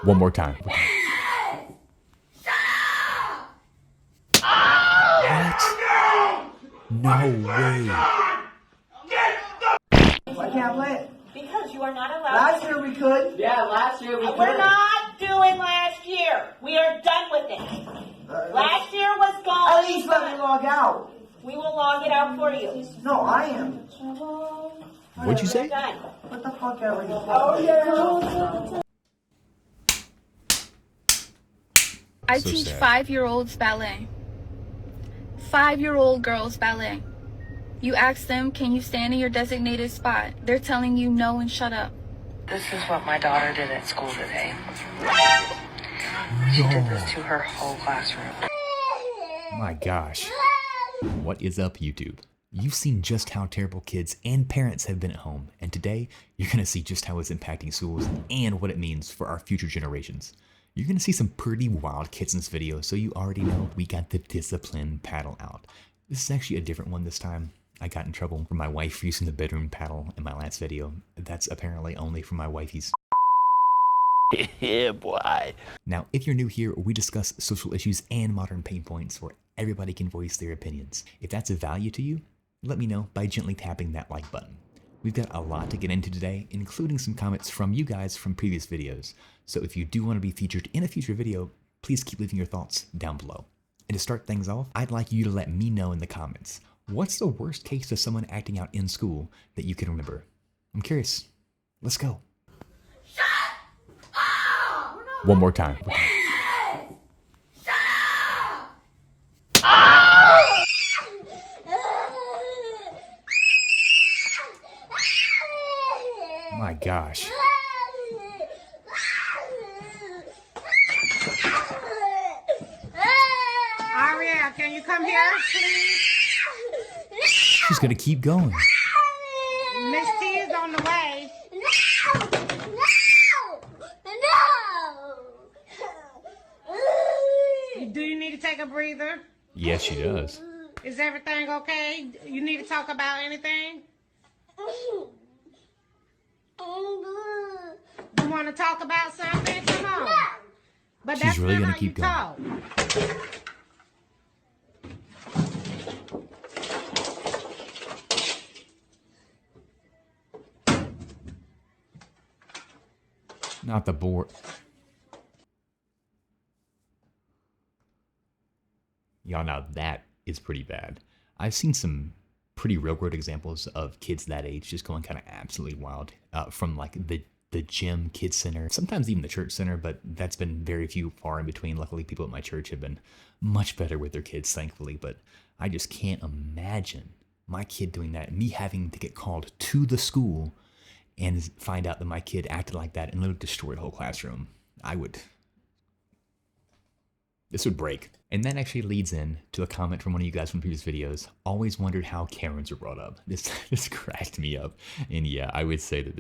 One more time. What? No way. Why can't I play it? Because you are not allowed. Last year we could. Yeah, last year we could. We're not doing last year. We are done with it. Last year was gone. At least let me log out. We will log it out for you. No, I am. What'd you say? Done. What the fuck are you? Oh yeah. I So teach sad. 5-year-olds ballet. 5-year-old girls ballet. You ask them, can you stand in your designated spot? They're telling you no and shut up. This is what my daughter did at school today. She did this to her whole classroom. My gosh. What is up, YouTube? You've seen just how terrible kids and parents have been at home, and today you're going to see just how it's impacting schools and what it means for our future generations. You're going to see some pretty wild kids in this video, so you already know we got the discipline paddle out. This is actually a different one this time. I got in trouble for my wife using the bedroom paddle in my last video. That's apparently only for my wifey's. Yeah, boy. Now, if you're new here, we discuss social issues and modern pain points where everybody can voice their opinions. If that's of value to you, let me know by gently tapping that like button. We've got a lot to get into today, including some comments from you guys from previous videos. So if you do want to be featured in a future video, please keep leaving your thoughts down below. And to start things off, I'd like you to let me know in the comments, what's the worst case of someone acting out in school that you can remember? I'm curious. Let's go. One more time. My gosh. Aria, can you come here, please? She's gonna keep going. Miss T is on the way. Do you need to take a breather? Yes, she does. Is everything okay? You need to talk about anything? You want to talk about something? Come on. But She's that's really not gonna how keep you going. talk. Not the board. Y'all, now that is pretty bad. I've seen some pretty real-world examples of kids that age just going kind of absolutely wild from like the gym, kids center, sometimes even the church center, but that's been very few far in between. Luckily, people at my church have been much better with their kids, thankfully, but I just can't imagine my kid doing that, me having to get called to the school and find out that my kid acted like that and literally destroyed the whole classroom. This would break. And that actually leads in to a comment from one of you guys from previous videos. Always wondered how Karens were brought up. This cracked me up. And yeah, I would say that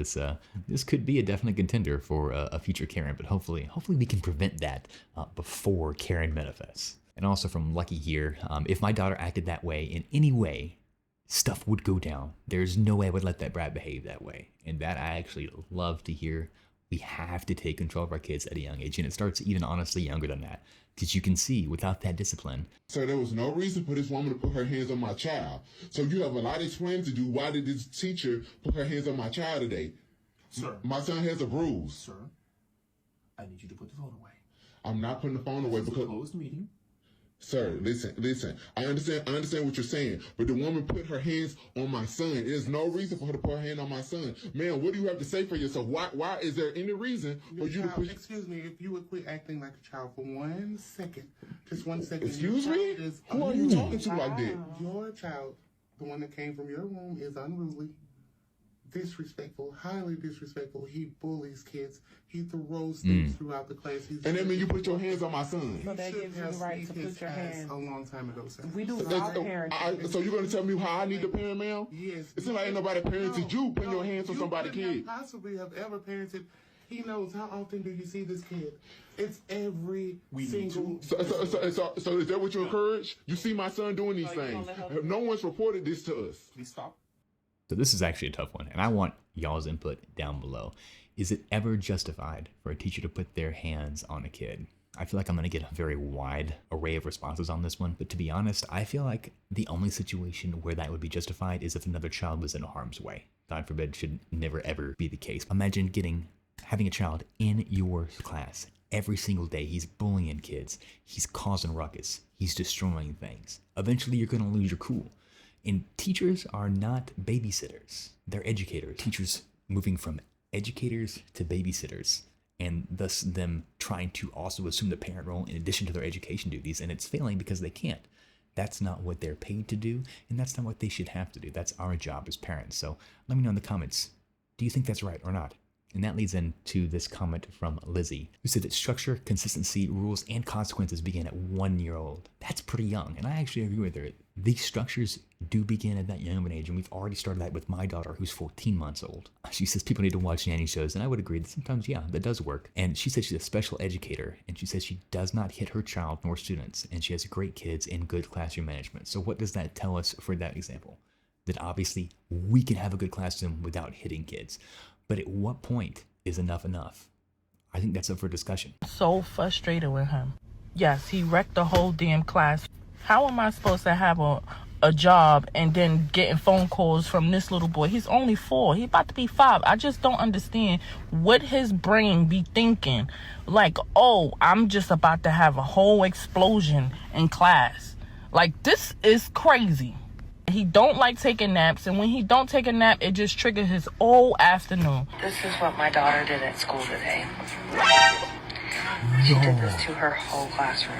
this could be a definite contender for a future Karen, but hopefully we can prevent that before Karen manifests. And also from Lucky here, if my daughter acted that way in any way, stuff would go down. There's no way I would let that brat behave that way. And that I actually love to hear. We have to take control of our kids at a young age. And it starts even honestly younger than that. Because you can see, without that discipline. Sir, there was no reason for this woman to put her hands on my child. So you have a lot of explaining to do. Why did this teacher put her hands on my child today? Sir. My son has a bruise. Sir, I need you to put the phone away. I'm not putting the phone away This is a because... closed meeting. Sir, listen. I understand what you're saying, but the woman put her hands on my son. There's no reason for her to put her hand on my son. Man, what do you have to say for yourself? Why is there any reason for you to put... Excuse me, if you would quit acting like a child for 1 second. Just 1 second. Excuse me? Who are you talking to like that? Your child, the one that came from your womb, is unruly, disrespectful, highly disrespectful. He bullies kids. He throws things throughout the class. And that means you put your hands on my son. So that gives you the right to put your hand. A long time ago, sir. We do all parenting. So you're going to tell me how I need to parent, ma'am? Yes. It seems like ain't nobody parented you putting your hands on somebody's You kid. couldn't possibly have ever parented. He knows. How often do you see this kid? It's every single... So is that what you encourage? You see my son doing these things. No one's reported this to us. Please stop. So this is actually a tough one, and I want y'all's input down below. Is it ever justified for a teacher to put their hands on a kid? I feel like I'm going to get a very wide array of responses on this one, but to be honest, I feel like the only situation where that would be justified is if another child was in harm's way. God forbid, should never ever be the case. Imagine having a child in your class every single day. He's bullying kids. He's causing ruckus. He's destroying things. Eventually, you're going to lose your cool. And teachers are not babysitters. They're educators. Teachers moving from educators to babysitters, and thus them trying to also assume the parent role in addition to their education duties, and it's failing because they can't. That's not what they're paid to do, and that's not what they should have to do. That's our job as parents. So let me know in the comments, do you think that's right or not? And that leads into this comment from Lizzie, who said that structure, consistency, rules, and consequences begin at 1 year old. That's pretty young, and I actually agree with her. These structures do begin at that young of an age, and we've already started that with my daughter, who's 14 months old. She says people need to watch nanny shows, and I would agree that sometimes, yeah, that does work. And she says she's a special educator, and she says she does not hit her child nor students, and she has great kids and good classroom management. So what does that tell us for that example? That obviously we can have a good classroom without hitting kids. But at what point is enough enough? I think that's up for discussion. So frustrated with him. Yes, he wrecked the whole damn class. How am I supposed to have a job and then getting phone calls from this little boy? He's only 4. He's about to be 5. I just don't understand what his brain be thinking. Like, oh, I'm just about to have a whole explosion in class. Like, this is crazy. He don't like taking naps, and when he don't take a nap, it just triggers his whole afternoon. This is what my daughter did at school today. She did this to her whole classroom.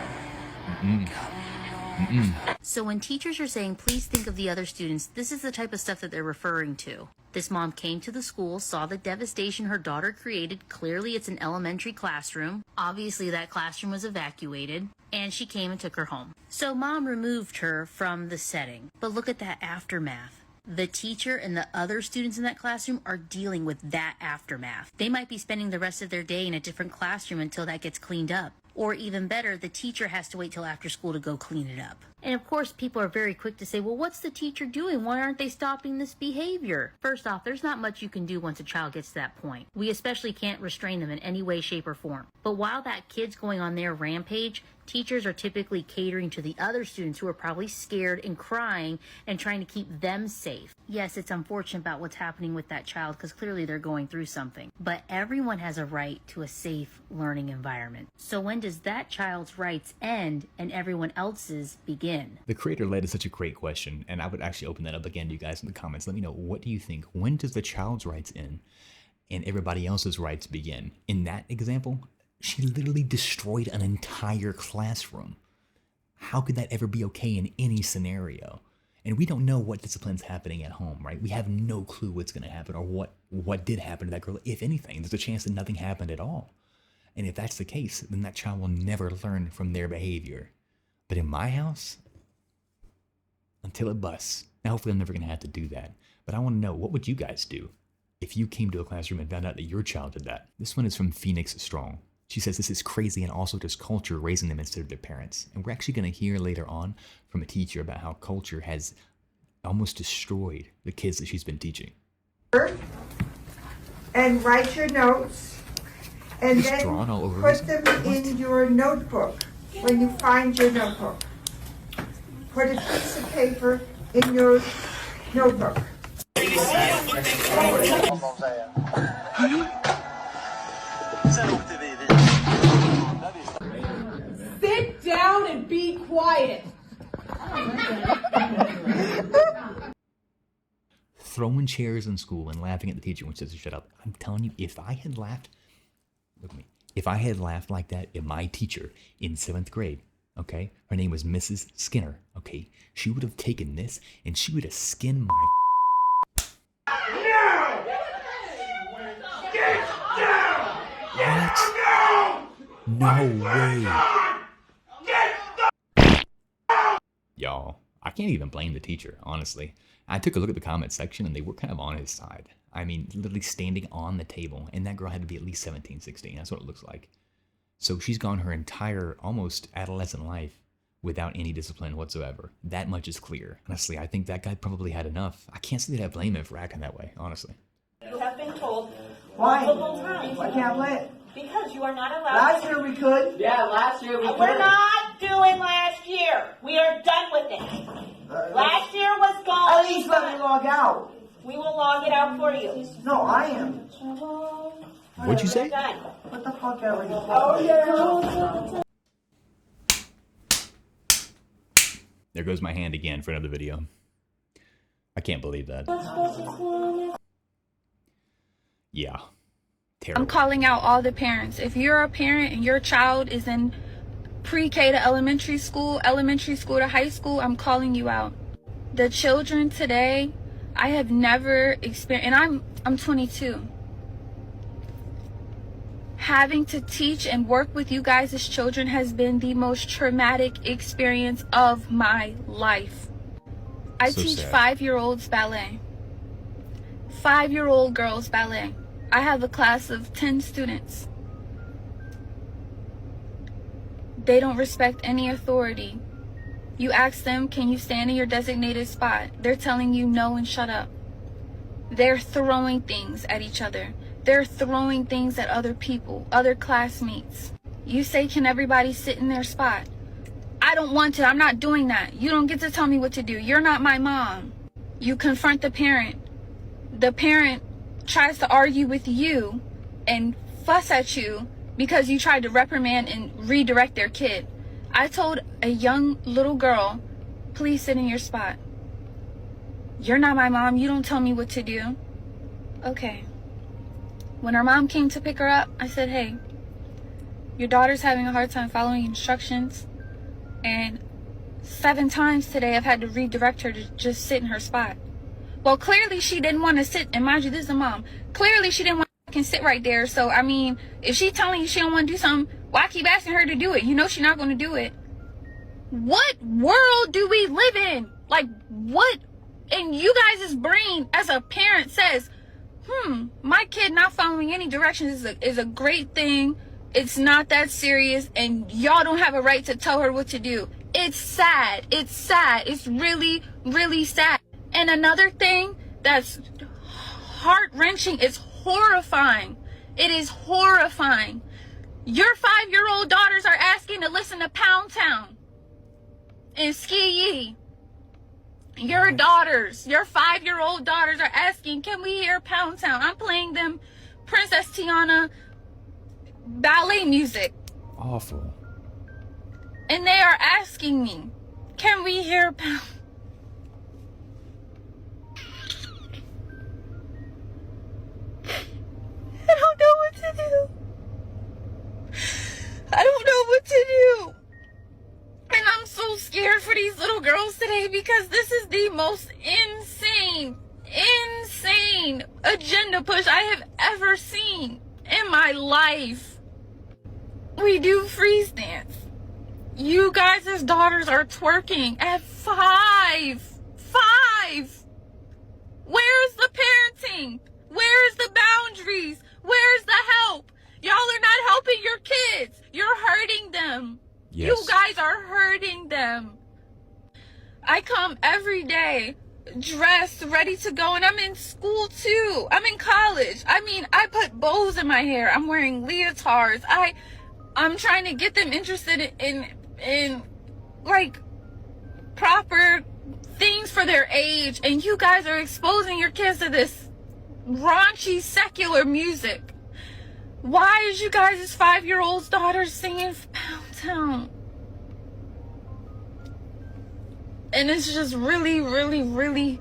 So when teachers are saying, please think of the other students, this is the type of stuff that they're referring to. This mom came to the school, saw the devastation her daughter created. Clearly it's an elementary classroom. Obviously that classroom was evacuated, and she came and took her home. So mom removed her from the setting. But look at that aftermath. The teacher and the other students in that classroom are dealing with that aftermath. They might be spending the rest of their day in a different classroom until that gets cleaned up. Or even better, the teacher has to wait till after school to go clean it up. And of course, people are very quick to say, well, what's the teacher doing? Why aren't they stopping this behavior? First off, there's not much you can do once a child gets to that point. We especially can't restrain them in any way, shape, or form. But while that kid's going on their rampage, teachers are typically catering to the other students who are probably scared and crying and trying to keep them safe. Yes, it's unfortunate about what's happening with that child because clearly they're going through something. But everyone has a right to a safe learning environment. So when does that child's rights end and everyone else's begin? The creator led is such a great question, and I would actually open that up again to you guys in the comments. Let me know, what do you think? When does the child's rights end and everybody else's rights begin? In that example, she literally destroyed an entire classroom. How could that ever be okay in any scenario? And we don't know what discipline's happening at home, right? We have no clue what's going to happen or what did happen to that girl. If anything, there's a chance that nothing happened at all. And if that's the case, then that child will never learn from their behavior. But in my house, until it busts. Now, hopefully I'm never going to have to do that. But I want to know, what would you guys do if you came to a classroom and found out that your child did that? This one is from Phoenix Strong. She says this is crazy and also just culture raising them instead of their parents. And we're actually going to hear later on from a teacher about how culture has almost destroyed the kids that she's been teaching. And write your notes. And Just then drawn all over put them in your notebook when you find your notebook. Put a piece of paper in your notebook. Sit down and be quiet. Throwing chairs in school and laughing at the teacher when she says to shut up. I'm telling you, if I had laughed, look at me, if I had laughed like that at my teacher in 7th grade, okay, her name was Mrs. Skinner, okay, she would have taken this and she would have skinned my What? No way. Y'all, I can't even blame the teacher, honestly. I took a look at the comment section and they were kind of on his side. I mean, literally standing on the table, and that girl had to be at least 17, 16. That's what it looks like. So she's gone her entire, almost adolescent life without any discipline whatsoever. That much is clear. Honestly, I think that guy probably had enough. I can't say that I blame him for acting that way, honestly. You have been told Why? The whole time. Why can't I play it? Because you are not allowed. Last year we could. Yeah, last year we could. We're not doing last year. We are done with it. Last year was gone. At least let me log out. We will log it out for you. No, I am. What'd you say? Done. What the fuck are you? Oh, yeah. There goes my hand again for another video. I can't believe that. Yeah. Terrible. I'm calling out all the parents. If you're a parent and your child is in pre-K to elementary school to high school, I'm calling you out. The children today, I have never experienced, and I'm 22. Having to teach and work with you guys as children has been the most traumatic experience of my life. I teach 5-year-olds ballet. 5-year-old girls ballet. I have a class of 10 students. They don't respect any authority. You ask them, can you stand in your designated spot? They're telling you no and shut up. They're throwing things at each other. They're throwing things at other people, other classmates. You say, can everybody sit in their spot? I don't want to. I'm not doing that. You don't get to tell me what to do. You're not my mom. You confront the parent. The parent tries to argue with you and fuss at you because you tried to reprimand and redirect their kid. I told a young little girl, please sit in your spot. You're not my mom. You don't tell me what to do. Okay. When her mom came to pick her up, I said, hey, your daughter's having a hard time following instructions. And 7 times today I've had to redirect her to just sit in her spot. Well, clearly she didn't want to sit, and mind you, this is a mom. Clearly she didn't want to sit right there. So, I mean, if she's telling you she don't want to do something, why keep asking her to do it? You know she's not going to do it. What world do we live in? Like, what in you guys' brain as a parent says, my kid not following any directions is a great thing. It's not that serious, and y'all don't have a right to tell her what to do. It's sad. It's sad. It's really, really sad. And another thing that's heart-wrenching is horrifying. It is horrifying. Your 5-year-old daughters are asking to listen to Pound Town and Ski Yee. Your daughters, your 5-year-old daughters are asking, can we hear Pound Town? I'm playing them Princess Tiana ballet music. Awful. And they are asking me, can we hear Pound? I don't know what to do. I don't know what to do. And I'm so scared for these little girls today because this is the most insane agenda push I have ever seen in my life. We do freeze dance. You guys' daughters are twerking at 5. 5. Where's the parenting? Where's the boundaries? Where's the help? Y'all are not helping your kids. You're hurting them. Yes. You guys are hurting them. I come every day dressed, ready to go, and I'm in school too. I'm in college. I mean, I put bows in my hair. I'm wearing leotards. I'm trying to get them interested in like proper things for their age, and you guys are exposing your kids to this raunchy secular music. Why is you guys' 5-year-old daughters singing Pound Town? And it's just really, really, really,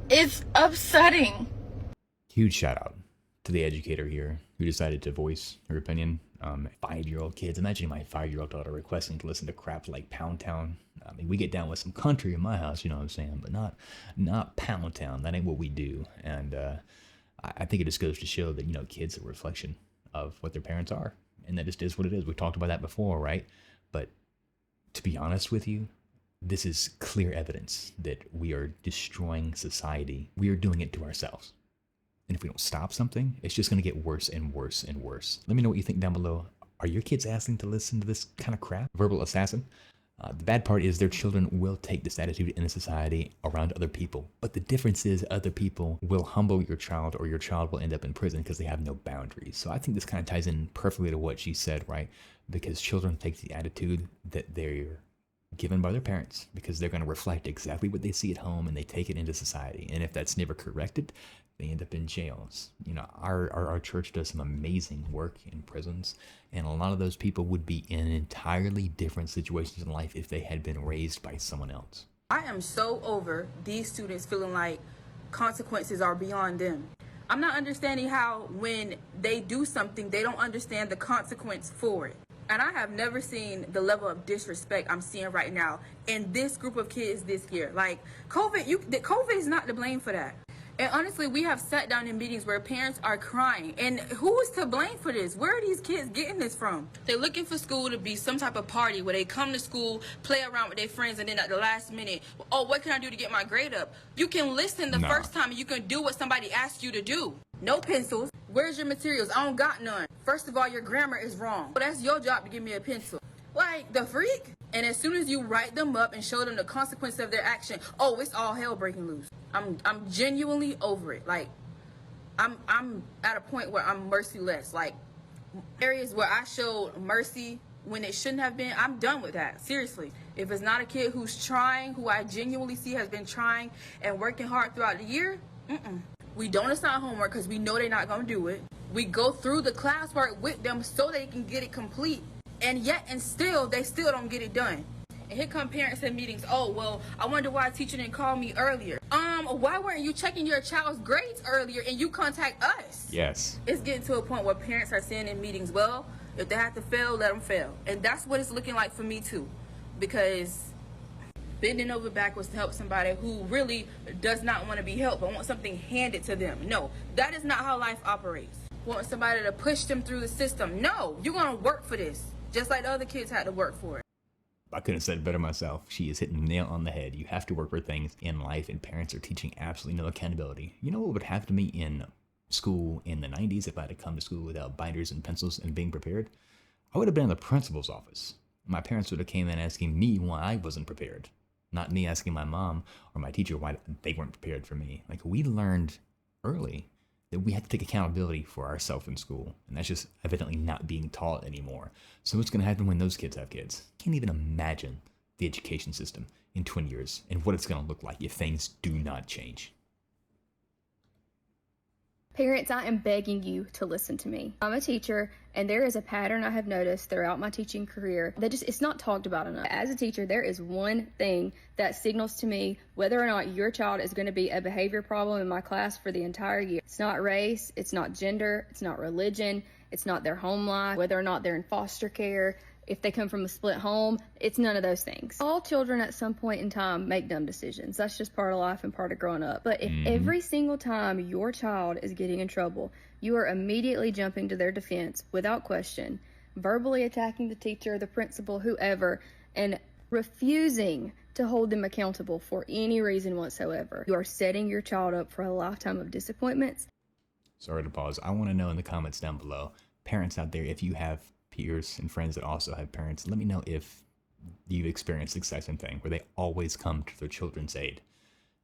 it's upsetting. Huge shout out to the educator here who decided to voice her opinion. 5-year-old kids. Imagine my 5-year-old daughter requesting to listen to crap like Pound Town. I mean, we get down with some country in my house, you know what I'm saying, but not Pound Town. That ain't what we do. And I think it just goes to show that, you know, kids are a reflection of what their parents are, and that just is what it is. We talked about that before, right? But to be honest with you, this is clear evidence that we are destroying society. We are doing it to ourselves. And if we don't stop something, it's just going to get worse and worse and worse. Let me know what you think down below. Are your kids asking to listen to this kind of crap? Verbal assassin. The bad part is their children will take this attitude in a society around other people. But the difference is other people will humble your child, or your child will end up in prison because they have no boundaries. So I think this kind of ties in perfectly to what she said, right? Because children take the attitude that they're given by their parents, because they're going to reflect exactly what they see at home, and they take it into society. And if that's never corrected, they end up in jails. You know, our church does some amazing work in prisons, and a lot of those people would be in entirely different situations in life if they had been raised by someone else. I am so over these students feeling like consequences are beyond them. I'm not understanding how when they do something, they don't understand the consequence for it. And I have never seen the level of disrespect I'm seeing right now in this group of kids this year. Like, COVID is not to blame for that. And honestly, we have sat down in meetings where parents are crying. And who is to blame for this? Where are these kids getting this from? They're looking for school to be some type of party where they come to school, play around with their friends, and then at the last minute, oh, what can I do to get my grade up? You can listen the first time, and you can do what somebody asks you to do. No pencils. Where's your materials? I don't got none. First of all, your grammar is wrong. Well, that's your job to give me a pencil. Like, the freak? And as soon as you write them up and show them the consequence of their action, oh, it's all hell breaking loose. I'm genuinely over it. Like, I'm at a point where I'm merciless. Like, areas where I showed mercy when it shouldn't have been, I'm done with that. Seriously. If it's not a kid who's trying, who I genuinely see has been trying and working hard throughout the year, we don't assign homework because we know they're not going to do it. We go through the classwork with them so they can get it complete. And still, they still don't get it done. And here come parents in meetings. Oh, well, I wonder why a teacher didn't call me earlier. Why weren't you checking your child's grades earlier and you contact us? Yes. It's getting to a point where parents are saying in meetings, well, if they have to fail, let them fail. And that's what it's looking like for me too. Because bending over backwards to help somebody who really does not want to be helped but wants something handed to them. No, that is not how life operates. Want somebody to push them through the system. No, you're going to work for this. Just like the other kids had to work for it. I couldn't have said it better myself. She is hitting the nail on the head. You have to work for things in life, and parents are teaching absolutely no accountability. You know what would happen to me in school in the 90s if I had to come to school without binders and pencils and being prepared? I would have been in the principal's office. My parents would have came in asking me why I wasn't prepared. Not me asking my mom or my teacher why they weren't prepared for me. Like, we learned early that we had to take accountability for ourselves in school. And that's just evidently not being taught anymore. So what's going to happen when those kids have kids? Can't even imagine the education system in 20 years and what it's going to look like if things do not change. Parents, I am begging you to listen to me. I'm a teacher, and there is a pattern I have noticed throughout my teaching career that it's not talked about enough. As a teacher, there is one thing that signals to me whether or not your child is going to be a behavior problem in my class for the entire year. It's not race, it's not gender, it's not religion, it's not their home life, whether or not they're in foster care, if they come from a split home, it's none of those things. All children at some point in time make dumb decisions. That's just part of life and part of growing up. But if every single time your child is getting in trouble, you are immediately jumping to their defense without question, verbally attacking the teacher, the principal, whoever, and refusing to hold them accountable for any reason whatsoever, you are setting your child up for a lifetime of disappointments. Sorry to pause. I want to know in the comments down below, parents out there, if you have peers and friends that also have parents, let me know if you've experienced the exact same thing where they always come to their children's aid,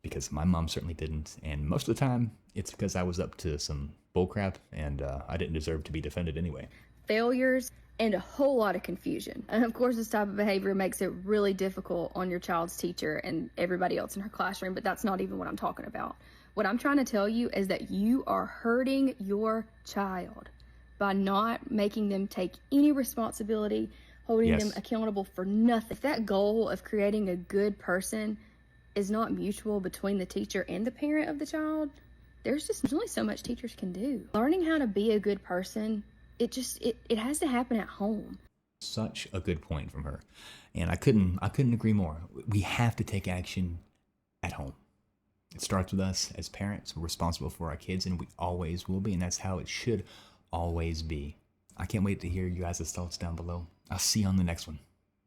because my mom certainly didn't, and most of the time it's because I was up to some bullcrap and I didn't deserve to be defended anyway. Failures and a whole lot of confusion. And of course, this type of behavior makes it really difficult on your child's teacher and everybody else in her classroom, but that's not even what I'm talking about. What I'm trying to tell you is that you are hurting your child by not making them take any responsibility, holding them accountable for nothing. If that goal of creating a good person is not mutual between the teacher and the parent of the child, there's only so much teachers can do. Learning how to be a good person, it has to happen at home. Such a good point from her. And I couldn't agree more. We have to take action at home. It starts with us as parents. We're responsible for our kids, and we always will be, and that's how it should always be. I can't wait to hear you guys' thoughts down below. I'll see you on the next one.